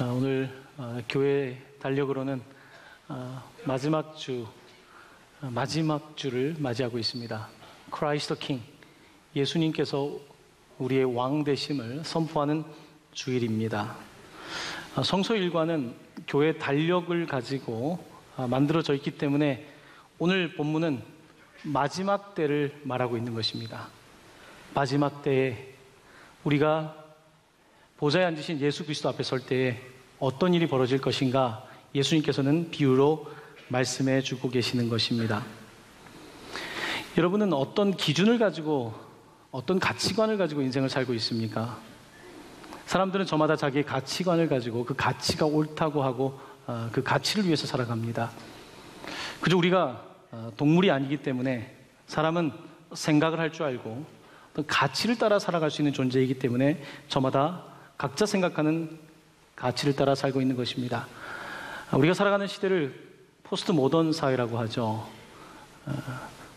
오늘 교회 달력으로는 마지막 주를 맞이하고 있습니다. Christ the King, 예수님께서 우리의 왕 되심을 선포하는 주일입니다. 성서 일과는 교회 달력을 가지고 만들어져 있기 때문에 오늘 본문은 마지막 때를 말하고 있는 것입니다. 마지막 때에 우리가 보좌에 앉으신 예수 그리스도 앞에 설 때에 어떤 일이 벌어질 것인가 예수님께서는 비유로 말씀해 주고 계시는 것입니다. 여러분은 어떤 기준을 가지고, 어떤 가치관을 가지고 인생을 살고 있습니까? 사람들은 저마다 자기의 가치관을 가지고 그 가치가 옳다고 하고 그 가치를 위해서 살아갑니다. 그저 우리가 동물이 아니기 때문에 사람은 생각을 할 줄 알고 또 가치를 따라 살아갈 수 있는 존재이기 때문에 저마다 각자 생각하는 가치를 따라 살고 있는 것입니다. 우리가 살아가는 시대를 포스트 모던 사회라고 하죠.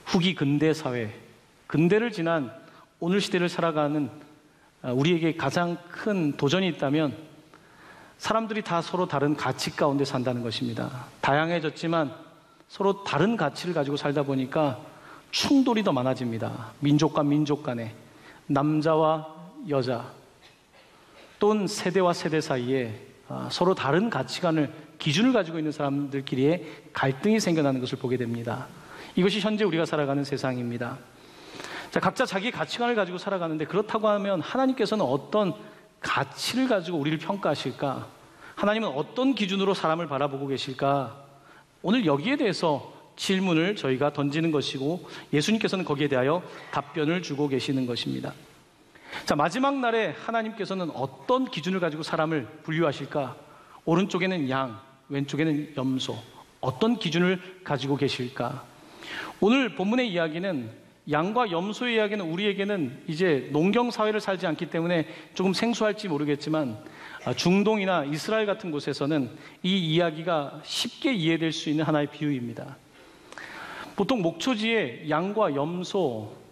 후기 근대 사회, 근대를 지난 오늘 시대를 살아가는 우리에게 가장 큰 도전이 있다면 사람들이 다 서로 다른 가치 가운데 산다는 것입니다. 다양해졌지만 서로 다른 가치를 가지고 살다 보니까 충돌이 더 많아집니다. 민족과 민족 간에, 남자와 여자, 또는 세대와 세대 사이에 서로 다른 가치관을, 기준을 가지고 있는 사람들끼리의 갈등이 생겨나는 것을 보게 됩니다. 이것이 현재 우리가 살아가는 세상입니다. 자, 각자 자기의 가치관을 가지고 살아가는데, 그렇다고 하면 하나님께서는 어떤 가치를 가지고 우리를 평가하실까? 하나님은 어떤 기준으로 사람을 바라보고 계실까? 오늘 여기에 대해서 질문을 저희가 던지는 것이고, 예수님께서는 거기에 대하여 답변을 주고 계시는 것입니다. 자, 마지막 날에 하나님께서는 어떤 기준을 가지고 사람을 분류하실까? 오른쪽에는 양, 왼쪽에는 염소, 어떤 기준을 가지고 계실까? 오늘 본문의 이야기는, 양과 염소의 이야기는 우리에게는 이제 농경 사회를 살지 않기 때문에 조금 생소할지 모르겠지만, 중동이나 이스라엘 같은 곳에서는 이 이야기가 쉽게 이해될 수 있는 하나의 비유입니다. 보통 목초지에 양과 염소,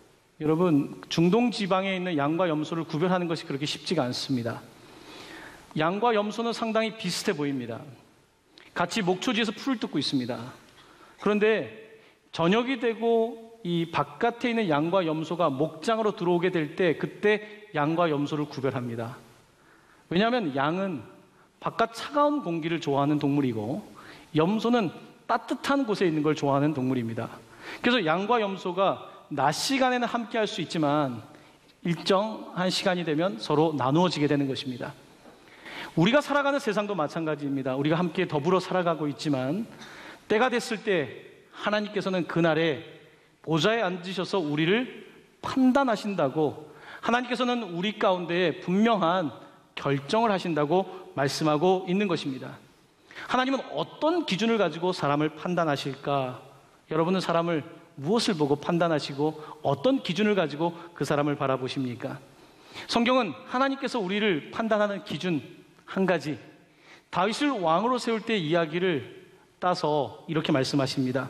여러분, 중동 지방에 있는 양과 염소를 구별하는 것이 그렇게 쉽지가 않습니다. 양과 염소는 상당히 비슷해 보입니다. 같이 목초지에서 풀을 뜯고 있습니다. 그런데 저녁이 되고 이 바깥에 있는 양과 염소가 목장으로 들어오게 될 때, 그때 양과 염소를 구별합니다. 왜냐하면 양은 바깥 차가운 공기를 좋아하는 동물이고 염소는 따뜻한 곳에 있는 걸 좋아하는 동물입니다. 그래서 양과 염소가 낮 시간에는 함께 할 수 있지만 일정한 시간이 되면 서로 나누어지게 되는 것입니다. 우리가 살아가는 세상도 마찬가지입니다. 우리가 함께 더불어 살아가고 있지만 때가 됐을 때 하나님께서는 그날에 보좌에 앉으셔서 우리를 판단하신다고, 하나님께서는 우리 가운데 분명한 결정을 하신다고 말씀하고 있는 것입니다. 하나님은 어떤 기준을 가지고 사람을 판단하실까? 여러분은 사람을 무엇을 보고 판단하시고 어떤 기준을 가지고 그 사람을 바라보십니까? 성경은 하나님께서 우리를 판단하는 기준 한 가지, 다윗을 왕으로 세울 때 이야기를 따서 이렇게 말씀하십니다.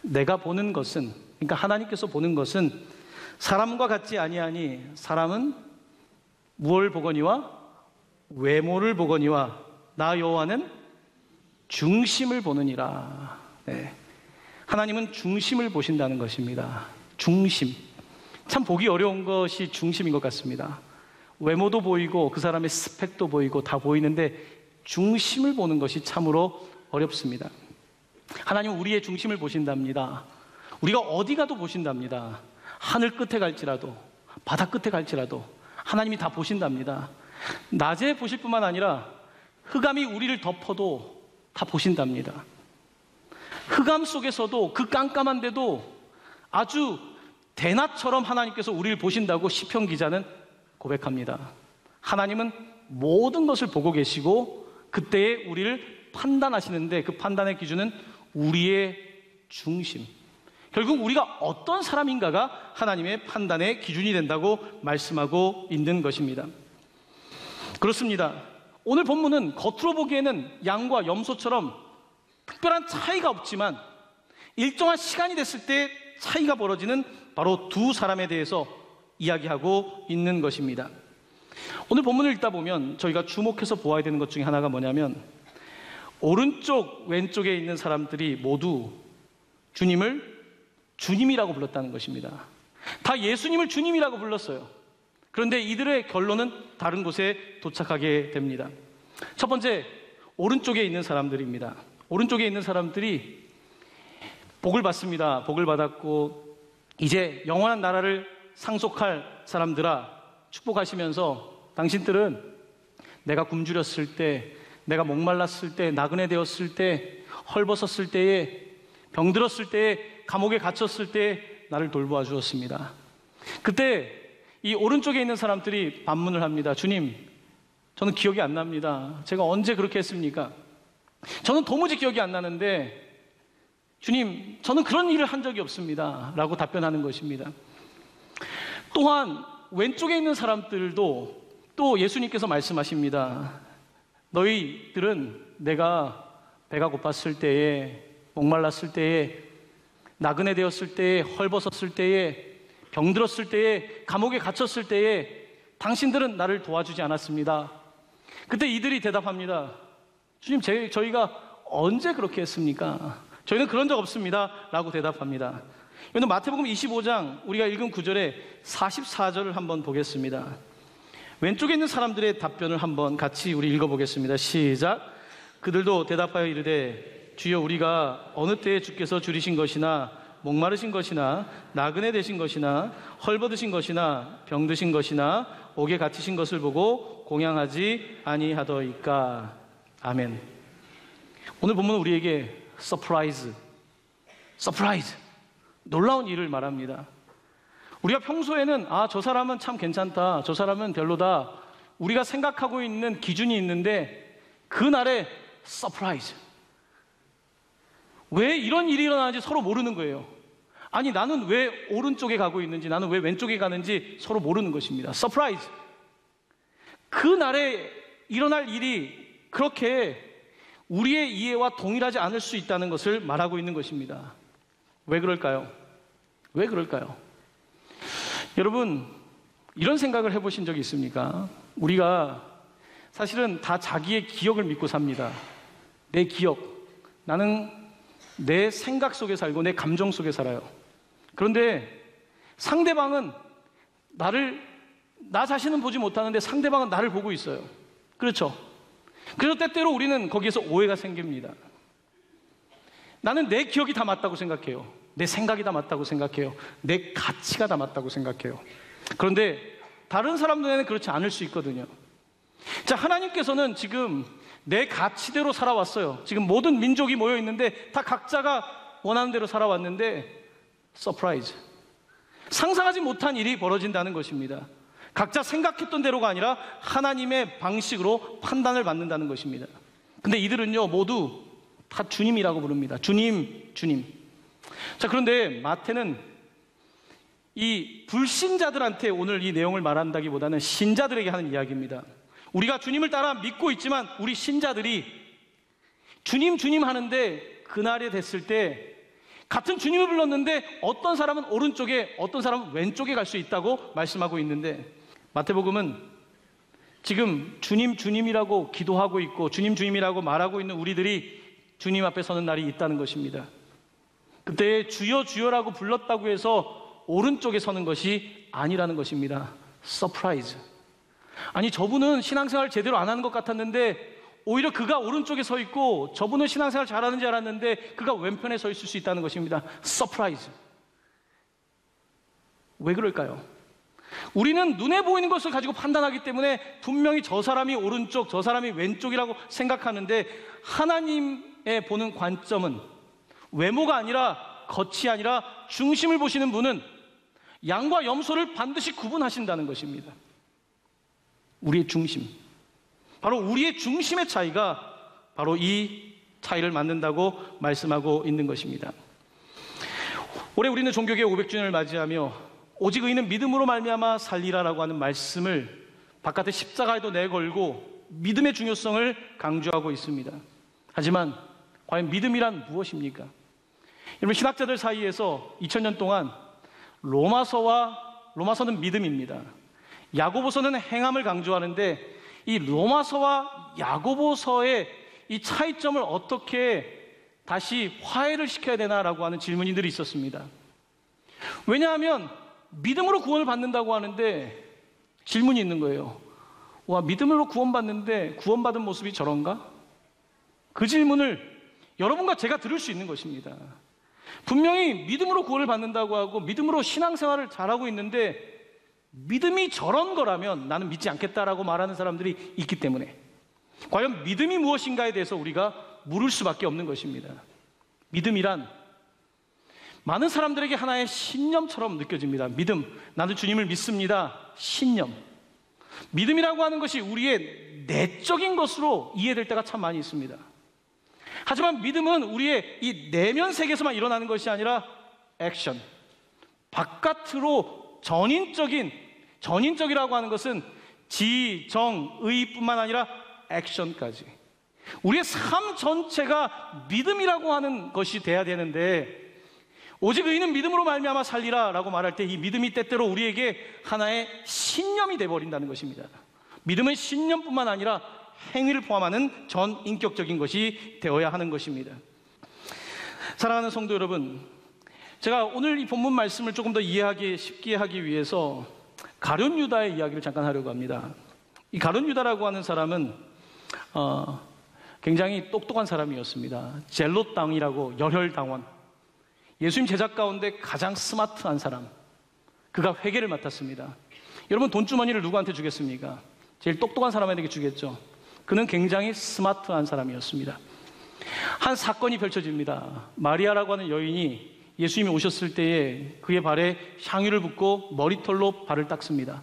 내가 보는 것은, 그러니까 하나님께서 보는 것은 사람과 같지 아니하니 사람은 무엇을 보거니와 외모를 보거니와 나 여호와는 중심을 보느니라. 네. 하나님은 중심을 보신다는 것입니다. 중심. 참 보기 어려운 것이 중심인 것 같습니다. 외모도 보이고 그 사람의 스펙도 보이고 다 보이는데 중심을 보는 것이 참으로 어렵습니다. 하나님은 우리의 중심을 보신답니다. 우리가 어디 가도 보신답니다. 하늘 끝에 갈지라도, 바다 끝에 갈지라도 하나님이 다 보신답니다. 낮에 보실 뿐만 아니라 흑암이 우리를 덮어도 다 보신답니다. 흑암 속에서도, 그 깜깜한데도 아주 대낮처럼 하나님께서 우리를 보신다고 시편 기자는 고백합니다. 하나님은 모든 것을 보고 계시고 그때에 우리를 판단하시는데, 그 판단의 기준은 우리의 중심, 결국 우리가 어떤 사람인가가 하나님의 판단의 기준이 된다고 말씀하고 있는 것입니다. 그렇습니다. 오늘 본문은 겉으로 보기에는 양과 염소처럼 특별한 차이가 없지만 일정한 시간이 됐을 때 차이가 벌어지는 바로 두 사람에 대해서 이야기하고 있는 것입니다. 오늘 본문을 읽다 보면 저희가 주목해서 보아야 되는 것 중에 하나가 뭐냐면 오른쪽 왼쪽에 있는 사람들이 모두 주님을 주님이라고 불렀다는 것입니다. 다 예수님을 주님이라고 불렀어요. 그런데 이들의 결론은 다른 곳에 도착하게 됩니다. 첫 번째, 오른쪽에 있는 사람들입니다. 오른쪽에 있는 사람들이 복을 받습니다. 복을 받았고 이제 영원한 나라를 상속할 사람들아, 축복하시면서 당신들은 내가 굶주렸을 때, 내가 목말랐을 때, 나그네 되었을 때, 헐벗었을 때에, 병들었을 때에, 감옥에 갇혔을 때에 나를 돌보아 주었습니다. 그때 이 오른쪽에 있는 사람들이 반문을 합니다. 주님, 저는 기억이 안 납니다. 제가 언제 그렇게 했습니까? 저는 도무지 기억이 안 나는데 주님, 저는 그런 일을 한 적이 없습니다. 라고 답변하는 것입니다. 또한 왼쪽에 있는 사람들도 또 예수님께서 말씀하십니다. 너희들은 내가 배가 고팠을 때에, 목말랐을 때에, 나그네 되었을 때에, 헐벗었을 때에, 병들었을 때에, 감옥에 갇혔을 때에 당신들은 나를 도와주지 않았습니다. 그때 이들이 대답합니다. 주님, 저희가 언제 그렇게 했습니까? 저희는 그런 적 없습니다. 라고 대답합니다. 이거는 마태복음 25장 우리가 읽은 9절에 44절을 한번 보겠습니다. 왼쪽에 있는 사람들의 답변을 한번 같이 우리 읽어보겠습니다. 시작. 그들도 대답하여 이르되 주여, 우리가 어느 때에 주께서 줄이신 것이나 목마르신 것이나 나그네 되신 것이나 헐벗으신 것이나 병드신 것이나 옥에 갇히신 것을 보고 공양하지 아니하더이까. 아멘. 오늘 본문은 우리에게 서프라이즈, 놀라운 일을 말합니다. 우리가 평소에는 저 사람은 참 괜찮다, 저 사람은 별로다, 우리가 생각하고 있는 기준이 있는데 그날에 서프라이즈. 왜 이런 일이 일어나는지 서로 모르는 거예요. 아니, 나는 왜 오른쪽에 가고 있는지, 나는 왜 왼쪽에 가는지 서로 모르는 것입니다. 서프라이즈. 그날에 일어날 일이 그렇게 우리의 이해와 동일하지 않을 수 있다는 것을 말하고 있는 것입니다. 왜 그럴까요? 왜 그럴까요? 여러분, 이런 생각을 해보신 적이 있습니까? 우리가 사실은 다 자기의 기억을 믿고 삽니다. 내 기억. 나는 내 생각 속에 살고 내 감정 속에 살아요. 그런데 상대방은 나 자신은 보지 못하는데 상대방은 나를 보고 있어요. 그렇죠? 그래서 때때로 우리는 거기에서 오해가 생깁니다. 나는 내 기억이 다 맞다고 생각해요. 내 생각이 다 맞다고 생각해요. 내 가치가 다 맞다고 생각해요. 그런데 다른 사람 눈에는 그렇지 않을 수 있거든요. 자, 하나님께서는 지금 내 가치대로 살아왔어요. 지금 모든 민족이 모여 있는데 다 각자가 원하는 대로 살아왔는데 서프라이즈. 상상하지 못한 일이 벌어진다는 것입니다. 각자 생각했던 대로가 아니라 하나님의 방식으로 판단을 받는다는 것입니다. 근데 이들은요, 모두 다 주님이라고 부릅니다. 주님. 자, 그런데 마태는 이 불신자들한테 오늘 이 내용을 말한다기보다는 신자들에게 하는 이야기입니다. 우리가 주님을 따라 믿고 있지만 우리 신자들이 주님 하는데 그날이 됐을 때 같은 주님을 불렀는데 어떤 사람은 오른쪽에, 어떤 사람은 왼쪽에 갈 수 있다고 말씀하고 있는데, 마태복음은 지금 주님이라고 기도하고 있고 주님이라고 말하고 있는 우리들이 주님 앞에 서는 날이 있다는 것입니다. 그때 주여라고 불렀다고 해서 오른쪽에 서는 것이 아니라는 것입니다. 서프라이즈. 아니, 저분은 신앙생활 제대로 안 하는 것 같았는데 오히려 그가 오른쪽에 서 있고 저분은 신앙생활 잘하는 줄 알았는데 그가 왼편에 서 있을 수 있다는 것입니다. 서프라이즈. 왜 그럴까요? 우리는 눈에 보이는 것을 가지고 판단하기 때문에 분명히 저 사람이 오른쪽, 저 사람이 왼쪽이라고 생각하는데, 하나님의 보는 관점은 외모가 아니라, 겉이 아니라 중심을 보시는 분은 양과 염소를 반드시 구분하신다는 것입니다. 우리의 중심. 바로 우리의 중심의 차이가 바로 이 차이를 만든다고 말씀하고 있는 것입니다. 올해 우리는 종교개혁 500주년을 맞이하며 오직 의인은 믿음으로 말미암아 살리라라고 하는 말씀을 바깥에 십자가에도 내걸고 믿음의 중요성을 강조하고 있습니다. 하지만 과연 믿음이란 무엇입니까? 여러분, 신학자들 사이에서 2000년 동안 로마서는 믿음입니다, 야고보서는 행함을 강조하는데 이 로마서와 야고보서의 이 차이점을 어떻게 다시 화해를 시켜야 되나라고 하는 질문들이 있었습니다. 왜냐하면 믿음으로 구원을 받는다고 하는데 질문이 있는 거예요. 와, 믿음으로 구원받는데 구원받은 모습이 저런가? 그 질문을 여러분과 제가 들을 수 있는 것입니다. 분명히 믿음으로 구원을 받는다고 하고 믿음으로 신앙생활을 잘하고 있는데 믿음이 저런 거라면 나는 믿지 않겠다라고 말하는 사람들이 있기 때문에 과연 믿음이 무엇인가에 대해서 우리가 물을 수밖에 없는 것입니다. 믿음이란 많은 사람들에게 하나의 신념처럼 느껴집니다. 믿음, 나는 주님을 믿습니다. 신념. 믿음이라고 하는 것이 우리의 내적인 것으로 이해될 때가 참 많이 있습니다. 하지만 믿음은 우리의 이 내면 세계에서만 일어나는 것이 아니라 액션, 바깥으로 전인적이라고 하는 것은 지, 정, 의뿐만 아니라 액션까지 우리의 삶 전체가 믿음이라고 하는 것이 돼야 되는데 오직 의인은 믿음으로 말미암아 살리라 라고 말할 때 이 믿음이 때때로 우리에게 하나의 신념이 돼버린다는 것입니다. 믿음은 신념뿐만 아니라 행위를 포함하는 전인격적인 것이 되어야 하는 것입니다. 사랑하는 성도 여러분, 제가 오늘 이 본문 말씀을 조금 더 이해하기 쉽게 하기 위해서 가룟 유다의 이야기를 잠깐 하려고 합니다. 이 가룟 유다라고 하는 사람은 굉장히 똑똑한 사람이었습니다. 젤롯 당이라고 열혈당원, 예수님 제자 가운데 가장 스마트한 사람, 그가 회계를 맡았습니다. 여러분, 돈주머니를 누구한테 주겠습니까? 제일 똑똑한 사람에게 주겠죠. 그는 굉장히 스마트한 사람이었습니다. 한 사건이 펼쳐집니다. 마리아라고 하는 여인이 예수님이 오셨을 때에 그의 발에 향유를 붓고 머리털로 발을 닦습니다.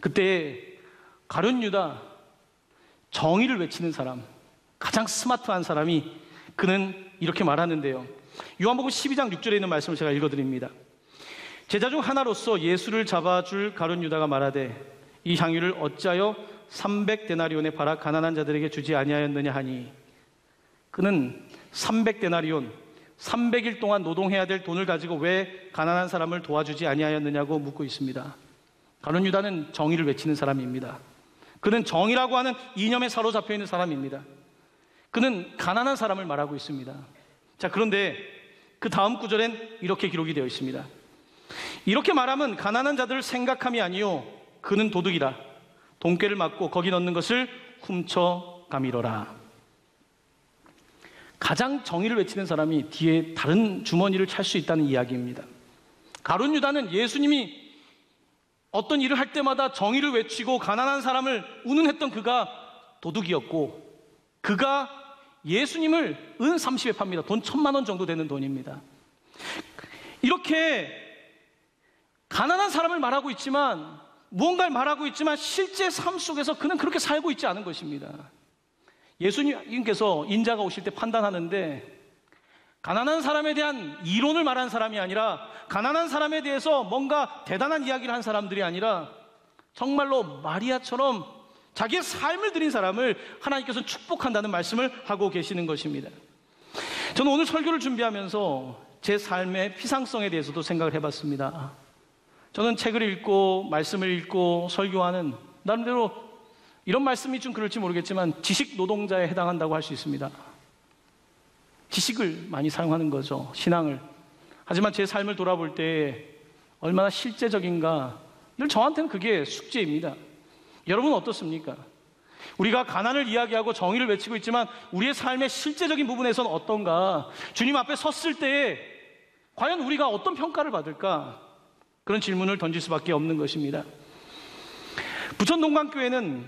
그때 가룟 유다, 정의를 외치는 사람, 가장 스마트한 사람이 그는 이렇게 말하는데요. 요한복음 12장 6절에 있는 말씀을 제가 읽어드립니다. 제자 중 하나로서 예수를 잡아줄 가룟 유다가 말하되 이 향유를 어찌하여 300데나리온에 팔아 가난한 자들에게 주지 아니하였느냐 하니, 그는 300데나리온 300일 동안 노동해야 될 돈을 가지고 왜 가난한 사람을 도와주지 아니하였느냐고 묻고 있습니다. 가룟 유다는 정의를 외치는 사람입니다. 그는 정의라고 하는 이념에 사로잡혀 있는 사람입니다. 그는 가난한 사람을 말하고 있습니다. 자, 그런데 그 다음 구절엔 이렇게 기록이 되어 있습니다. 이렇게 말하면 가난한 자들을 생각함이 아니요 그는 도둑이라. 돈꾀를 맞고 거기 넣는 것을 훔쳐 가미러라. 가장 정의를 외치는 사람이 뒤에 다른 주머니를 찰 수 있다는 이야기입니다. 가룟 유다는 예수님이 어떤 일을 할 때마다 정의를 외치고 가난한 사람을 운운했던 그가 도둑이었고, 그가 예수님을 은 30에 팝니다. 돈 1,000만 원 정도 되는 돈입니다. 이렇게 가난한 사람을 말하고 있지만, 무언가를 말하고 있지만 실제 삶 속에서 그는 그렇게 살고 있지 않은 것입니다. 예수님께서 인자가 오실 때 판단하는데 가난한 사람에 대한 이론을 말한 사람이 아니라, 가난한 사람에 대해서 뭔가 대단한 이야기를 한 사람들이 아니라 정말로 마리아처럼 자기의 삶을 드린 사람을 하나님께서 축복한다는 말씀을 하고 계시는 것입니다. 저는 오늘 설교를 준비하면서 제 삶의 피상성에 대해서도 생각을 해봤습니다. 저는 책을 읽고 말씀을 읽고 설교하는, 나름대로 이런 말씀이 좀 그럴지 모르겠지만 지식 노동자에 해당한다고 할 수 있습니다. 지식을 많이 사용하는 거죠, 신앙을. 하지만 제 삶을 돌아볼 때 얼마나 실제적인가, 늘 저한테는 그게 숙제입니다. 여러분은 어떻습니까? 우리가 가난을 이야기하고 정의를 외치고 있지만 우리의 삶의 실제적인 부분에서는 어떤가? 주님 앞에 섰을 때에 과연 우리가 어떤 평가를 받을까? 그런 질문을 던질 수밖에 없는 것입니다. 부천동강교회는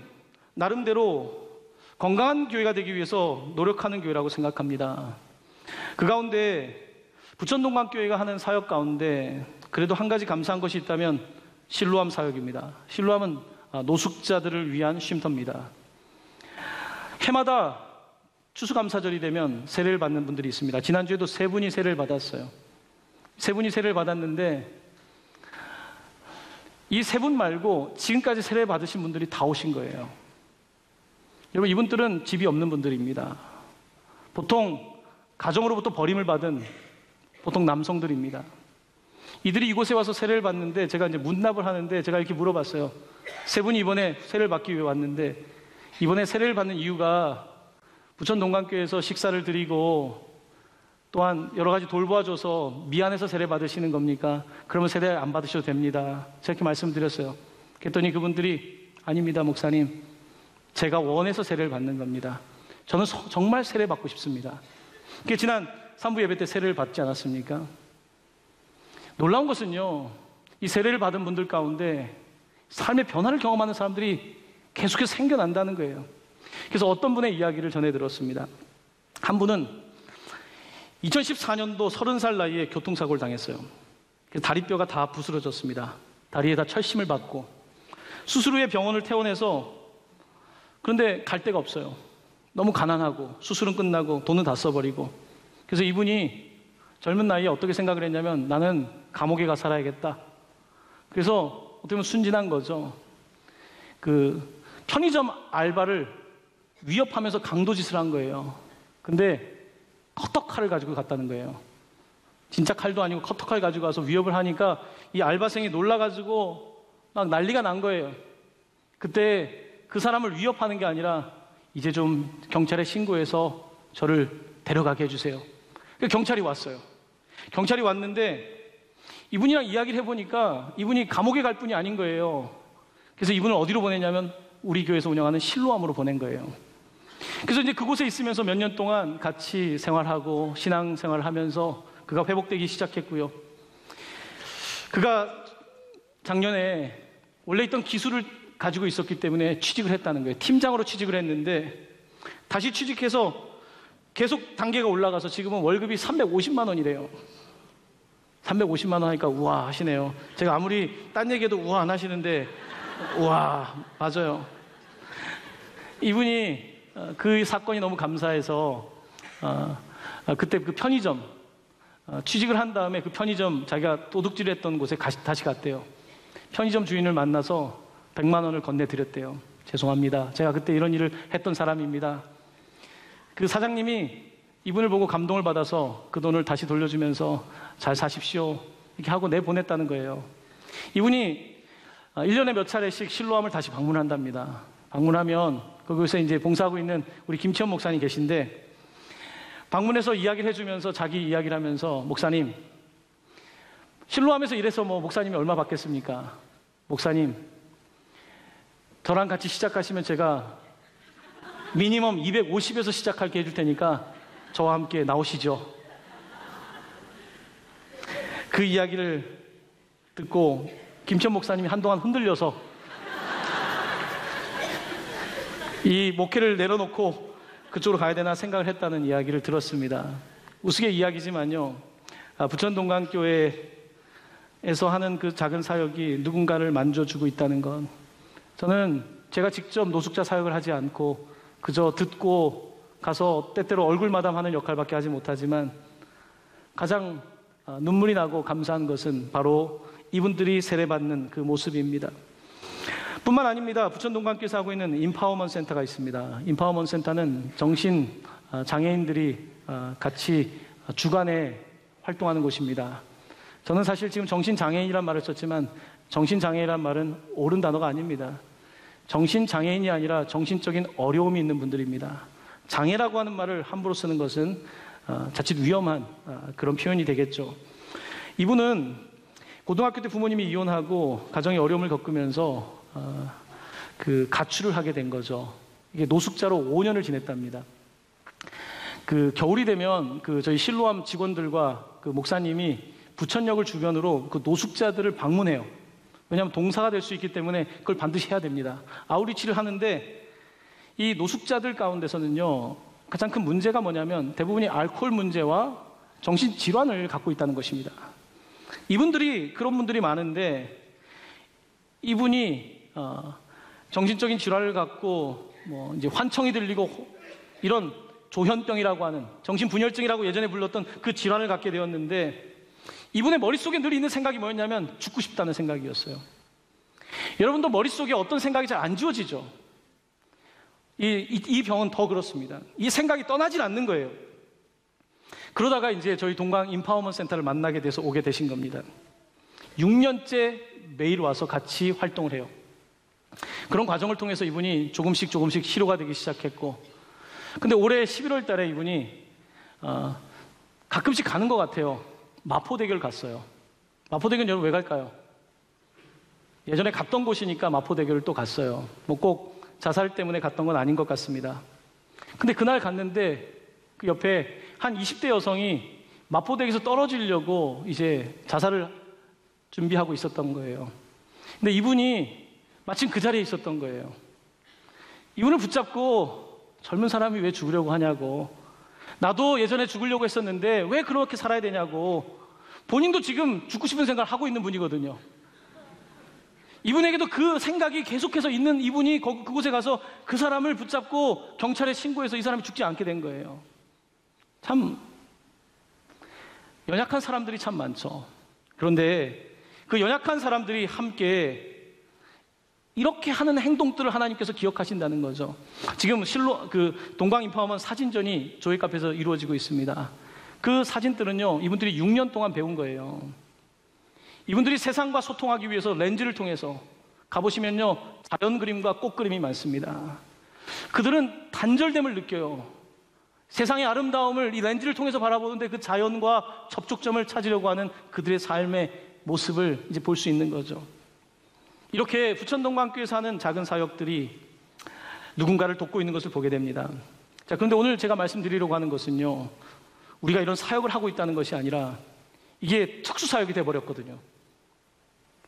나름대로 건강한 교회가 되기 위해서 노력하는 교회라고 생각합니다. 그 가운데 부천동강교회가 하는 사역 가운데 그래도 한 가지 감사한 것이 있다면 실로암 사역입니다. 실로암은 노숙자들을 위한 쉼터입니다. 해마다 추수감사절이 되면 세례를 받는 분들이 있습니다. 지난주에도 3분이 세례를 받았어요. 3분이 세례를 받았는데 이 3분 말고 지금까지 세례 받으신 분들이 다 오신 거예요. 여러분, 이분들은 집이 없는 분들입니다. 보통 가정으로부터 버림을 받은 보통 남성들입니다. 이들이 이곳에 와서 세례를 받는데 제가 이제 문납을 하는데 제가 이렇게 물어봤어요. 세 분이 이번에 세례를 받기 위해 왔는데 이번에 세례를 받는 이유가 부천 동강교회에서 식사를 드리고 또한 여러 가지 돌보아줘서 미안해서 세례 받으시는 겁니까? 그러면 세례 안 받으셔도 됩니다. 제가 이렇게 말씀드렸어요. 그랬더니 그분들이 아닙니다, 목사님. 제가 원해서 세례를 받는 겁니다. 저는 정말 세례 받고 싶습니다. 그게 지난 3부 예배 때 세례를 받지 않았습니까? 놀라운 것은요, 이 세례를 받은 분들 가운데 삶의 변화를 경험하는 사람들이 계속해서 생겨난다는 거예요. 그래서 어떤 분의 이야기를 전해 들었습니다. 한 분은 2014년도 30살 나이에 교통사고를 당했어요. 다리뼈가 다 부스러졌습니다. 다리에다 철심을 받고 수술 후에 병원을 퇴원해서 그런데 갈 데가 없어요. 너무 가난하고 수술은 끝나고 돈은 다 써버리고 그래서 이분이 젊은 나이에 어떻게 생각을 했냐면 나는 감옥에 가 살아야겠다. 그래서 어떻게 보면 순진한 거죠. 그 편의점 알바를 위협하면서 강도짓을 한 거예요. 근데 커터칼을 가지고 갔다는 거예요. 진짜 칼도 아니고 커터칼 가지고 가서 위협을 하니까 이 알바생이 놀라가지고 막 난리가 난 거예요. 그때 그 사람을 위협하는 게 아니라 이제 좀 경찰에 신고해서 저를 데려가게 해주세요. 그래서 경찰이 왔어요. 경찰이 왔는데 이분이랑 이야기를 해보니까 이분이 감옥에 갈 분이 아닌 거예요. 그래서 이분을 어디로 보냈냐면 우리 교회에서 운영하는 실로암으로 보낸 거예요. 그래서 이제 그곳에 있으면서 몇 년 동안 같이 생활하고 신앙생활을 하면서 그가 회복되기 시작했고요. 그가 작년에 원래 있던 기술을 가지고 있었기 때문에 취직을 했다는 거예요. 팀장으로 취직을 했는데 다시 취직해서 계속 단계가 올라가서 지금은 월급이 350만 원이래요. 350만 원 하니까 우와 하시네요. 제가 아무리 딴 얘기해도 우와 안 하시는데 우와 맞아요. 이분이 그 사건이 너무 감사해서 그때 그 편의점 취직을 한 다음에 그 편의점 자기가 도둑질했던 곳에 다시 갔대요. 편의점 주인을 만나서 100만 원을 건네드렸대요. 죄송합니다. 제가 그때 이런 일을 했던 사람입니다. 그 사장님이 이분을 보고 감동을 받아서 그 돈을 다시 돌려주면서 잘 사십시오 이렇게 하고 내보냈다는 거예요. 이분이 1년에 몇 차례씩 실로암을 다시 방문한답니다. 방문하면 거기서 이제 봉사하고 있는 우리 김치현 목사님 계신데 방문해서 이야기를 해주면서 자기 이야기를 하면서 목사님 실로암에서 일해서 뭐 목사님이 얼마 받겠습니까? 목사님 저랑 같이 시작하시면 제가 미니멈 250에서 시작하게 해줄 테니까 저와 함께 나오시죠. 그 이야기를 듣고 김치현 목사님이 한동안 흔들려서 이 목회를 내려놓고 그쪽으로 가야 되나 생각을 했다는 이야기를 들었습니다. 우스개 이야기지만요. 부천 동강교회에서 하는 그 작은 사역이 누군가를 만져주고 있다는 건 저는 제가 직접 노숙자 사역을 하지 않고 그저 듣고 가서 때때로 얼굴 마담하는 역할밖에 하지 못하지만 가장 눈물이 나고 감사한 것은 바로 이분들이 세례받는 그 모습입니다. 뿐만 아닙니다. 부천 동강교회에서 하고 있는 인파워먼트 센터가 있습니다. 인파워먼트 센터는 정신 장애인들이 같이 주간에 활동하는 곳입니다. 저는 사실 지금 정신 장애인이란 말을 썼지만 정신 장애인이란 말은 옳은 단어가 아닙니다. 정신 장애인이 아니라 정신적인 어려움이 있는 분들입니다. 장애라고 하는 말을 함부로 쓰는 것은 자칫 위험한 그런 표현이 되겠죠. 이분은 고등학교 때 부모님이 이혼하고 가정의 어려움을 겪으면서 그 가출을 하게 된 거죠. 이게 노숙자로 5년을 지냈답니다. 그 겨울이 되면 그 저희 실로암 직원들과 그 목사님이 부천역을 주변으로 그 노숙자들을 방문해요. 왜냐하면 동사가 될 수 있기 때문에 그걸 반드시 해야 됩니다. 아우리치를 하는데 이 노숙자들 가운데서는요 가장 큰 문제가 뭐냐면 대부분이 알코올 문제와 정신질환을 갖고 있다는 것입니다. 이분들이 그런 분들이 많은데 이분이 정신적인 질환을 갖고 뭐 이제 환청이 들리고 이런 조현병이라고 하는 정신분열증이라고 예전에 불렀던 그 질환을 갖게 되었는데 이분의 머릿속에 늘 있는 생각이 뭐였냐면 죽고 싶다는 생각이었어요. 여러분도 머릿속에 어떤 생각이 잘 안 지워지죠? 이 병은 더 그렇습니다. 이 생각이 떠나질 않는 거예요. 그러다가 이제 저희 동강 인파워먼트 센터를 만나게 돼서 오게 되신 겁니다. 6년째 매일 와서 같이 활동을 해요. 그런 과정을 통해서 이분이 조금씩 희로가 되기 시작했고, 근데 올해 11월 달에 이분이 가끔씩 가는 것 같아요. 마포대교를 갔어요. 마포대교는 여러분 왜 갈까요? 예전에 갔던 곳이니까 마포대교를 또 갔어요. 뭐 꼭 자살 때문에 갔던 건 아닌 것 같습니다. 근데 그날 갔는데 그 옆에 한 20대 여성이 마포대교에서 떨어지려고 이제 자살을 준비하고 있었던 거예요. 근데 이분이 마침 그 자리에 있었던 거예요. 이분을 붙잡고 젊은 사람이 왜 죽으려고 하냐고, 나도 예전에 죽으려고 했었는데 왜 그렇게 살아야 되냐고, 본인도 지금 죽고 싶은 생각을 하고 있는 분이거든요. 이분에게도 그 생각이 계속해서 있는 이분이 그곳에 가서 그 사람을 붙잡고 경찰에 신고해서 이 사람이 죽지 않게 된 거예요. 참 연약한 사람들이 참 많죠. 그런데 그 연약한 사람들이 함께 이렇게 하는 행동들을 하나님께서 기억하신다는 거죠. 지금 동광 인파워먼트 사진전이 조회 카페에서 이루어지고 있습니다. 그 사진들은요, 이분들이 6년 동안 배운 거예요. 이분들이 세상과 소통하기 위해서 렌즈를 통해서 가보시면요, 자연 그림과 꽃 그림이 많습니다. 그들은 단절됨을 느껴요. 세상의 아름다움을 이 렌즈를 통해서 바라보는데 그 자연과 접촉점을 찾으려고 하는 그들의 삶의 모습을 이제 볼 수 있는 거죠. 이렇게 부천동광교에 사는 작은 사역들이 누군가를 돕고 있는 것을 보게 됩니다. 자, 그런데 오늘 제가 말씀드리려고 하는 것은요, 우리가 이런 사역을 하고 있다는 것이 아니라 이게 특수사역이 돼버렸거든요.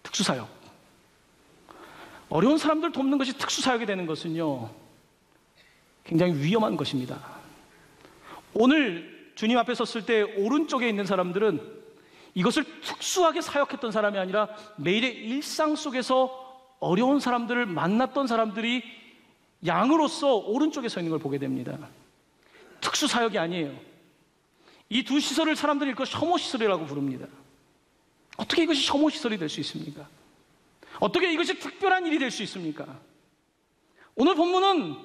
특수사역. 어려운 사람들 돕는 것이 특수사역이 되는 것은요, 굉장히 위험한 것입니다. 오늘 주님 앞에 섰을 때 오른쪽에 있는 사람들은 이것을 특수하게 사역했던 사람이 아니라 매일의 일상 속에서 어려운 사람들을 만났던 사람들이 양으로서 오른쪽에 서 있는 걸 보게 됩니다. 특수사역이 아니에요. 이 두 시설을 사람들이 일컬어 혐오시설이라고 부릅니다. 어떻게 이것이 혐오시설이 될 수 있습니까? 어떻게 이것이 특별한 일이 될 수 있습니까? 오늘 본문은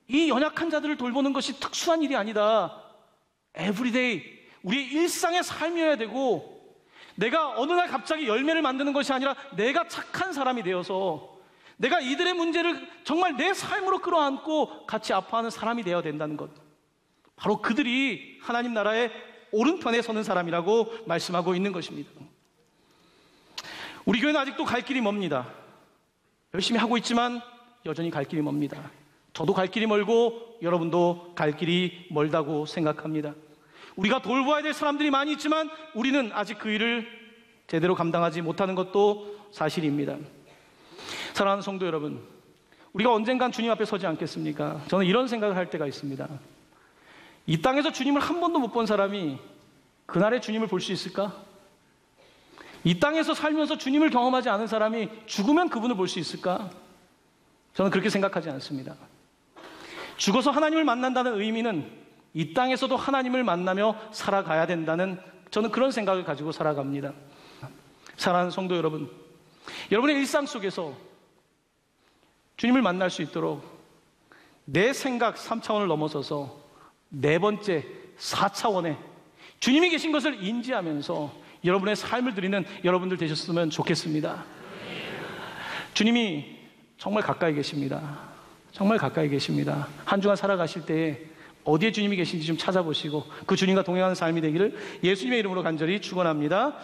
이 연약한 자들을 돌보는 것이 특수한 일이 아니다. 에브리데이, 우리의 일상의 삶이어야 되고, 내가 어느 날 갑자기 열매를 만드는 것이 아니라 내가 착한 사람이 되어서 내가 이들의 문제를 정말 내 삶으로 끌어안고 같이 아파하는 사람이 되어야 된다는 것, 바로 그들이 하나님 나라의 오른편에 서는 사람이라고 말씀하고 있는 것입니다. 우리 교회는 아직도 갈 길이 멉니다. 열심히 하고 있지만 여전히 갈 길이 멉니다. 저도 갈 길이 멀고 여러분도 갈 길이 멀다고 생각합니다. 우리가 돌보아야 될 사람들이 많이 있지만 우리는 아직 그 일을 제대로 감당하지 못하는 것도 사실입니다. 사랑하는 성도 여러분, 우리가 언젠간 주님 앞에 서지 않겠습니까? 저는 이런 생각을 할 때가 있습니다. 이 땅에서 주님을 한 번도 못 본 사람이 그날의 주님을 볼 수 있을까? 이 땅에서 살면서 주님을 경험하지 않은 사람이 죽으면 그분을 볼 수 있을까? 저는 그렇게 생각하지 않습니다. 죽어서 하나님을 만난다는 의미는 이 땅에서도 하나님을 만나며 살아가야 된다는, 저는 그런 생각을 가지고 살아갑니다. 사랑하는 성도 여러분, 여러분의 일상 속에서 주님을 만날 수 있도록 내 생각 3차원을 넘어서서 네 번째 4차원에 주님이 계신 것을 인지하면서 여러분의 삶을 드리는 여러분들 되셨으면 좋겠습니다. 주님이 정말 가까이 계십니다. 정말 가까이 계십니다. 한 주간 살아가실 때에 어디에 주님이 계신지 좀 찾아보시고 그 주님과 동행하는 삶이 되기를 예수님의 이름으로 간절히 축원합니다.